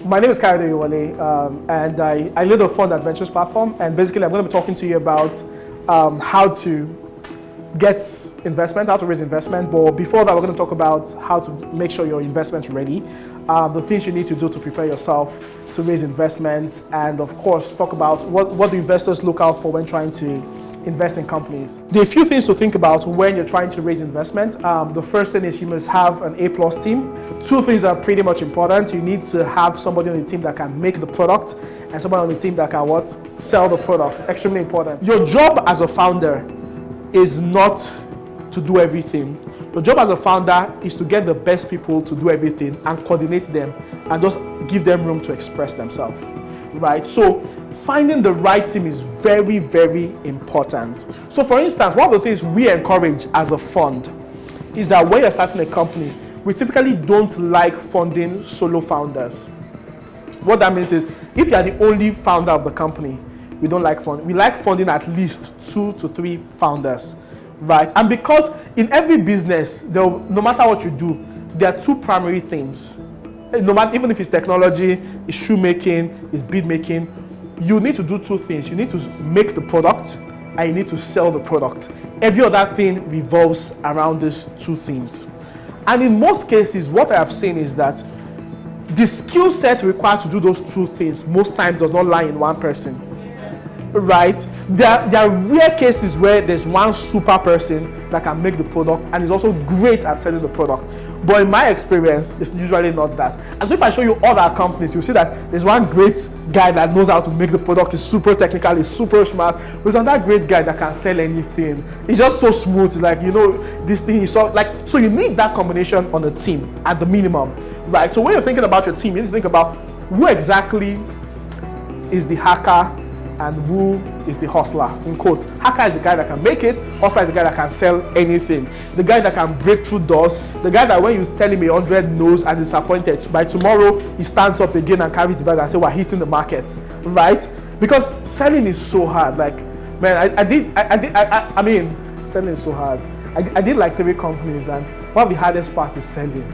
My name is Kayode Iwole, and I lead a fund adventures platform. And basically, I'm going to be talking to you about how to get investment, how to raise investment. But before that, we're going to talk about how to make sure your investment's ready, the things you need to do to prepare yourself to raise investments, and of course, talk about what do investors look out for when trying to invest in companies. There are a few things to think about when you're trying to raise investment. The first thing is you must have an A+ team. Two things are pretty much important. You need to have somebody on the team that can make the product and somebody on the team that can sell the product. Extremely important. Your job as a founder is not to do everything. Your job as a founder is to get the best people to do everything and coordinate them and just give them room to express themselves, right? So finding the right team is very, very important. So for instance, one of the things we encourage as a fund is that when you're starting a company, we typically don't like funding solo founders. What that means is, if you are the only founder of the company, we don't like funding. We like funding at least 2 to 3 founders, right? And because in every business, no matter what you do, there are 2 primary things. Even if it's technology, it's shoemaking, it's bead making, you need to do 2 things. You need to make the product and you need to sell the product. Every other thing revolves around these 2 things. And in most cases, what I have seen is that the skill set required to do those 2 things most times does not lie in one person, right? There are rare cases where there's one super person that can make the product and is also great at selling the product. But in my experience, it's usually not that. And so if I show you other companies, you'll see that there's one great guy that knows how to make the product, he's super technical, he's super smart. There's another great guy that can sell anything. He's just so smooth, it's like, this thing is so you need that combination on the team at the minimum, right? So when you're thinking about your team, you need to think about who exactly is the hacker and who is the hustler, in quotes. Hacker is the guy that can make it, hustler is the guy that can sell anything. The guy that can break through doors, the guy that when you tell him 100 no's and disappointed, by tomorrow he stands up again and carries the bag and says, we're hitting the market, right? Because selling is so hard. Like, man, I mean, selling is so hard. I did like 3 companies, and one of the hardest part is selling,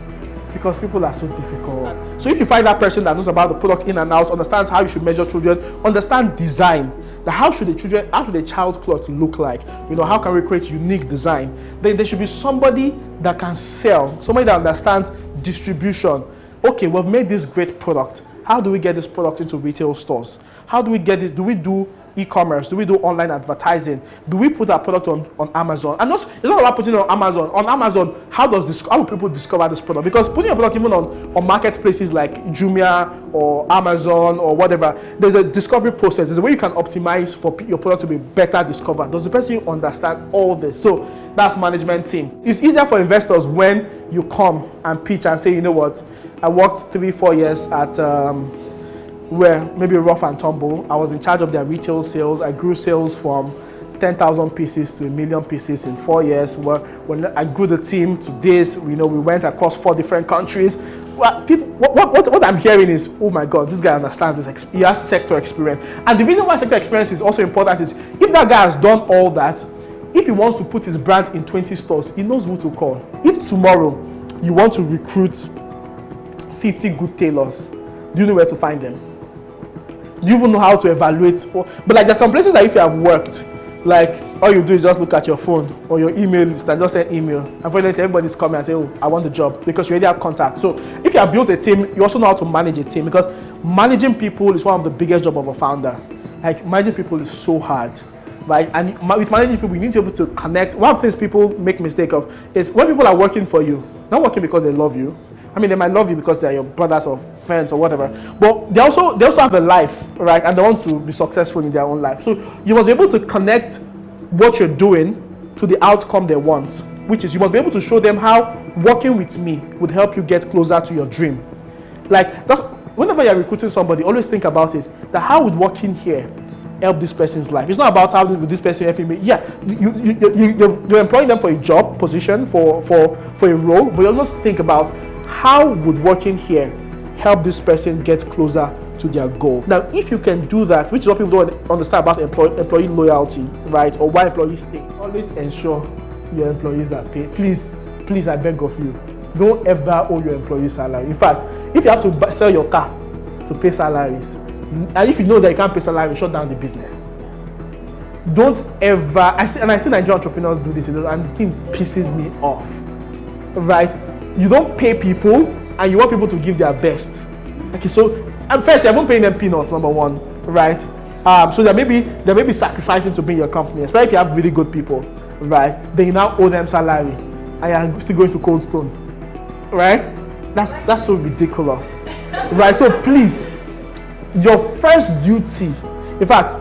because people are so difficult. So if you find that person that knows about the product in and out, understands how you should measure children, understand design, how should a child cloth look like, how can we create unique design, then there should be somebody that can sell, somebody that understands distribution. Okay, we've made this great product. How do we get this product into retail stores? How do we get this? Do we do e-commerce? Do we do online advertising? Do we put our product on Amazon? And it's not about putting it on Amazon. On Amazon, how do people discover this product? Because putting your product even on marketplaces like Jumia or Amazon or whatever, there's a discovery process. There's a way you can optimize for your product to be better discovered. Does the person understand all this? So that's management team. It's easier for investors when you come and pitch and say, I worked 3-4 years at where maybe rough and tumble. I was in charge of their retail sales. I grew sales from 10,000 pieces to 1 million pieces in 4 years. When I grew the team to this, we went across 4 different countries. Well, what I'm hearing is, oh my God, this guy understands this. He has sector experience. And the reason why sector experience is also important is, if that guy has done all that, if he wants to put his brand in 20 stores, he knows who to call. If tomorrow you want to recruit 50 good tailors, do you know where to find them? Do you even know how to evaluate? But like, there's some places that if you have worked, like all you do is just look at your phone or your email list and just send email. And finally everybody's coming and say, oh, I want the job, because you already have contact. So if you have built a team, you also know how to manage a team, because managing people is one of the biggest jobs of a founder. Like, managing people is so hard, right? And with managing people, you need to be able to connect. One of the things people make mistake of is when people are working for you, not working because they love you. I mean, they might love you because they're your brothers or friends or whatever, but they also have a life, right? And they want to be successful in their own life. So you must be able to connect what you're doing to the outcome they want, which is you must be able to show them how working with me would help you get closer to your dream. Like, whenever you're recruiting somebody, always think about it, that how would working here help this person's life? It's not about how would this person helping me. Yeah, you're employing them for a job position, for a role, but you almost think about, how would working here help this person get closer to their goal? Now, if you can do that, which is what people don't understand about employee loyalty, right, or why employees stay, always ensure your employees are paid. Please, I beg of you, don't ever owe your employees salary. In fact, if you have to sell your car to pay salaries. And if you know that you can't pay salaries, shut down the business. Don't ever, I see Nigerian entrepreneurs do this, and the thing pisses me off, right? You don't pay people, and you want people to give their best. Okay, so first, you haven't paying them peanuts, number one, right? So they may be sacrificing to be in your company, especially if you have really good people, right? Then you now owe them salary, and you're still going to Cold Stone, right? That's so ridiculous, right? So please, your first duty, in fact,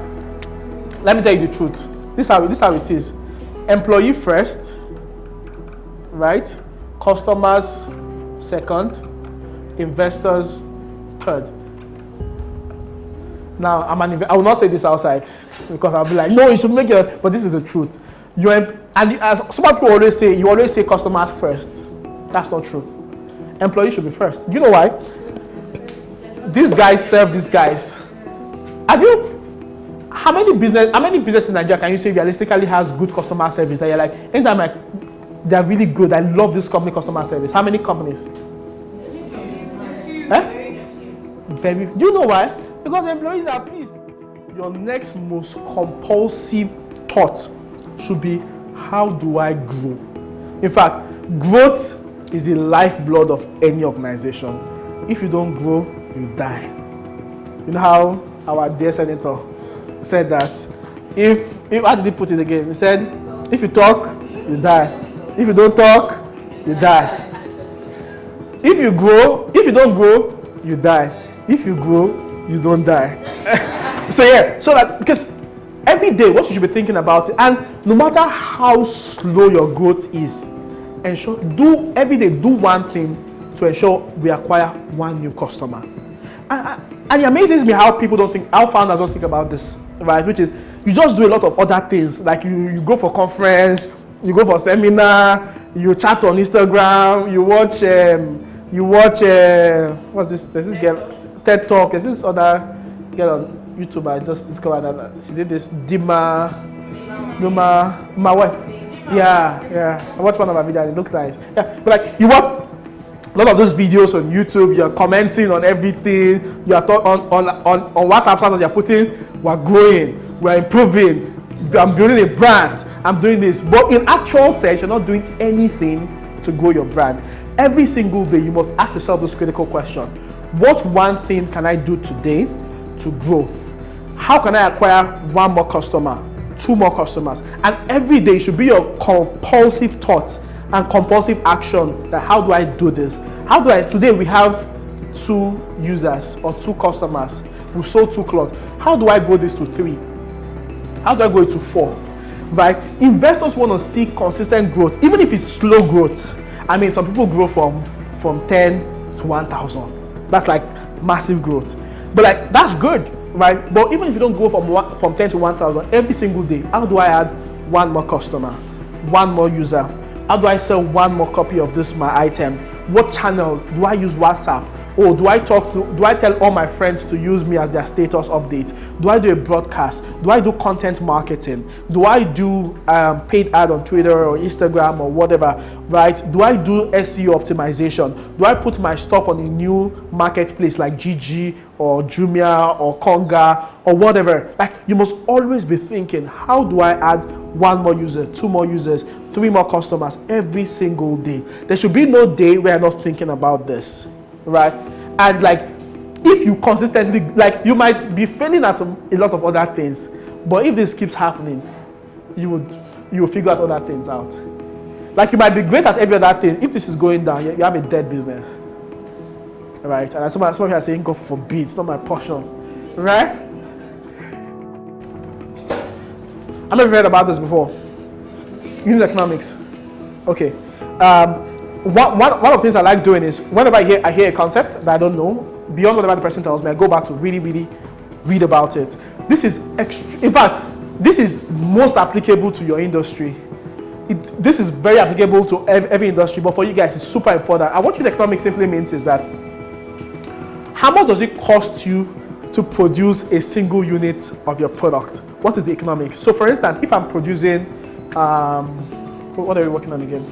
let me tell you the truth. This is how it is. Employee first, right? Customers second, investors third. Now, I will not say this outside because I'll be like, no, you should make it. But this is the truth. As some people always say, you always say customers first. That's not true. Employees should be first. Do you know why? These guys serve these guys. How many businesses in Nigeria can you say realistically has good customer service that you're like, anytime they're really good, I love this company customer service? How many companies? Very. Do you know why? Because the employees are pleased. Your next most compulsive thought should be, how do I grow? In fact, growth is the lifeblood of any organization. If you don't grow, you die. You know how our dear senator said that how did he put it again? He said, if you talk, you die. If you don't talk, you die. If you don't grow, you die. If you grow, you don't die. So that because every day what you should be thinking about it, and no matter how slow your growth is, every day do one thing to ensure we acquire one new customer. And it amazes me how founders don't think about this, right? Which is, you just do a lot of other things, like you go for conference, you go for seminar, you chat on Instagram, you watch what's this? There's this girl, TED Talk. There's this other girl on YouTube. I just discovered that she did this Dima what? Yeah. I watched one of her videos. It looked nice. Yeah, but like you watch a lot of those videos on YouTube, you're commenting on everything, you're on WhatsApp status, you're putting, we're growing, we're improving, I'm building a brand, I'm doing this. But in actual sense, you're not doing anything to grow your brand. Every single day, you must ask yourself this critical question. What one thing can I do today to grow? How can I acquire one more customer, two more customers? And every day should be your compulsive thought and compulsive action that how do I do this? Today we have 2 users or 2 customers. We've sold 2 clothes. How do I grow this to 3? How do I go to 4? Right? Investors want to see consistent growth, even if it's slow growth. I mean, some people grow from 10 to 1,000. That's like massive growth. But like, that's good, right? But even if you don't go from 10 to 1,000 every single day, how do I add one more customer, one more user? How do I sell one more copy of my item? What channel? Do I use WhatsApp? Or do I tell all my friends to use me as their status update? Do I do a broadcast? Do I do content marketing? Do I do paid ad on Twitter or Instagram or whatever, right? Do I do SEO optimization? Do I put my stuff on a new marketplace like GG or Jumia or Konga or whatever? Like, you must always be thinking, how do I add one more user, 2 more users, 3 more customers every single day? There should be no day where I'm not thinking about this, right? And like, if you consistently, like, you might be failing at a lot of other things, but if this keeps happening, you will figure out other things out. Like, you might be great at every other thing. If this is going down, you have a dead business, right? And some of you are saying, God forbid, it's not my portion, right? I've never heard about this before. Unit economics. Okay. One of the things I like doing is whenever I hear a concept that I don't know, beyond whatever the person tells me, I go back to really read about it. This is in fact, this is most applicable to your industry. This is very applicable to every industry, but for you guys, it's super important. And what unit economics simply means is that how much does it cost you to produce a single unit of your product? What is the economics? So for instance, if I'm producing, what are we working on again?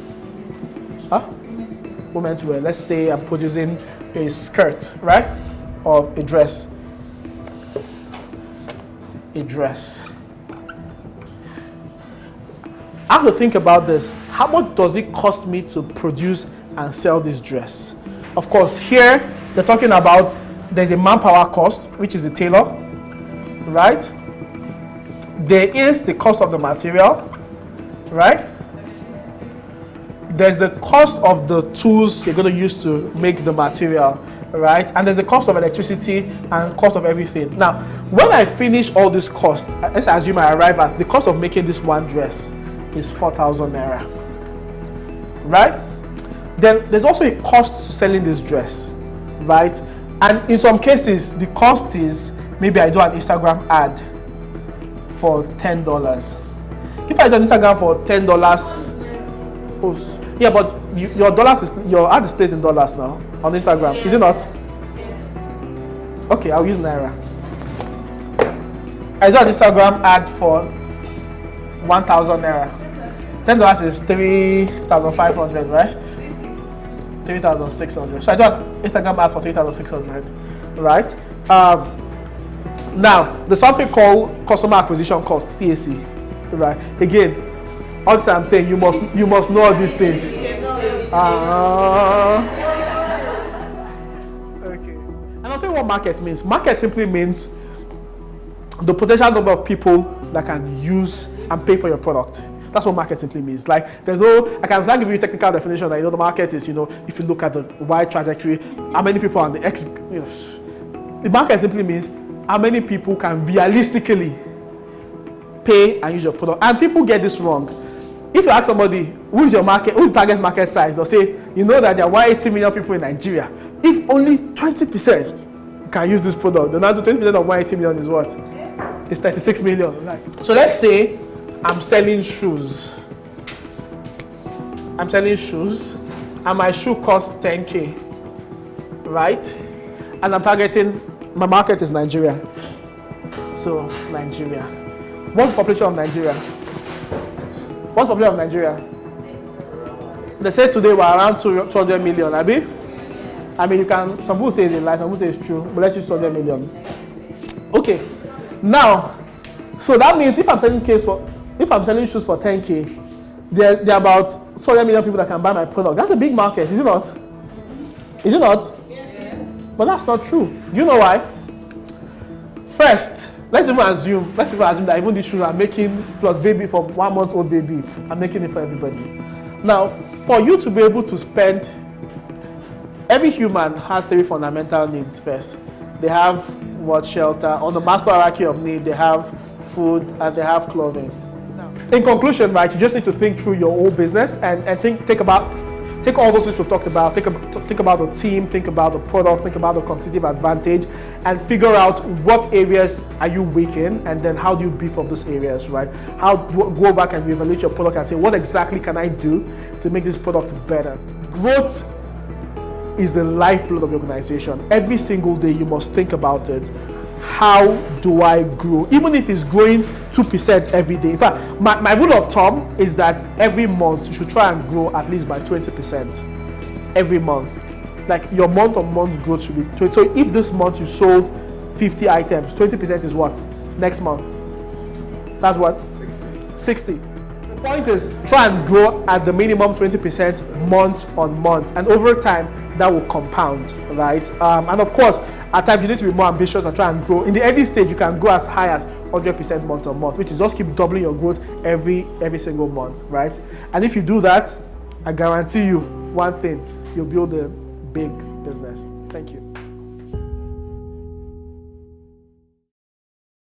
Women's wear. Let's say I'm producing a skirt, right? or a dress? A dress. I have to think about this. How much does it cost me to produce and sell this dress? Of course, here they're talking about there's a manpower cost, which is a tailor, right? There is the cost of the material, right? There's the cost of the tools you're going to use to make the material, right? And there's the cost of electricity and cost of everything. Now, when I finish all this cost, let's assume I arrive at the cost of making this one dress is 4,000 naira, right? Then there's also a cost to selling this dress, right? And in some cases, the cost is maybe I do an Instagram ad for $10. If I do an Instagram for $10, oh, yeah, but your ad is placed in dollars now on Instagram, yes. Is it not? Yes. Okay, I'll use naira. I do an Instagram ad for 1,000 naira. $10 is 3,500, right? 3,600. So I do an Instagram ad for 3,600, right? Now there's something called customer acquisition cost, CAC, right? Again, all this I'm saying, you must know all these things. Okay. And I'll tell you what market means. Market simply means the potential number of people that can use and pay for your product. That's what market simply means. Like, there's no, I can't give you a technical definition that, the market is, if you look at the Y trajectory, how many people are on the X, the market simply means how many people can realistically pay and use your product. And people get this wrong. If you ask somebody, who's your market, who's the target market size, they'll say, that there are 180 million people in Nigeria. If only 20% can use this product, then 20% of 180 million is what? It's 36 million. Right? So let's say I'm selling shoes. And my shoe costs 10K, right? And I'm targeting, my market is Nigeria. So, Nigeria. What's the population of Nigeria? What's the population of Nigeria? They say today we're around 200 million, Abi? I mean, some people say it's a lie, some people say it's true, but let's use 200 million. Okay. Now, so that means if I'm selling shoes for 10K, there are about 200 million people that can buy my product. That's a big market, is it not? Is it not? Yes. But that's not true. Do you know why? First, let's even assume that even these shoes are making, plus baby for 1 month old baby, I'm making it for everybody. Now, for you to be able to spend, every human has 3 fundamental needs first. They have shelter. On the Maslow hierarchy of need, they have food and they have clothing. Now, in conclusion, right, you just need to think through your whole business and take all those things we've talked about, think about the team, think about the product, think about the competitive advantage, and figure out what areas are you weak in, and then how do you beef up those areas, right? How do you go back and evaluate your product and say, what exactly can I do to make this product better? Growth is the lifeblood of the organization. Every single day you must think about it. How do I grow? Even if it's growing 2% every day. In fact, my rule of thumb is that every month you should try and grow at least by 20% every month. Like your month-on-month growth should be 20. So if this month you sold 50 items, 20% is what? Next month. That's what? 60. The point is try and grow at the minimum 20% month on month, and over time that will compound, right? And of course, at times you need to be more ambitious and try and grow. In the early stage, you can go as high as 100% month on month, which is just keep doubling your growth every single month, right? And if you do that, I guarantee you one thing, you'll build a big business. Thank you.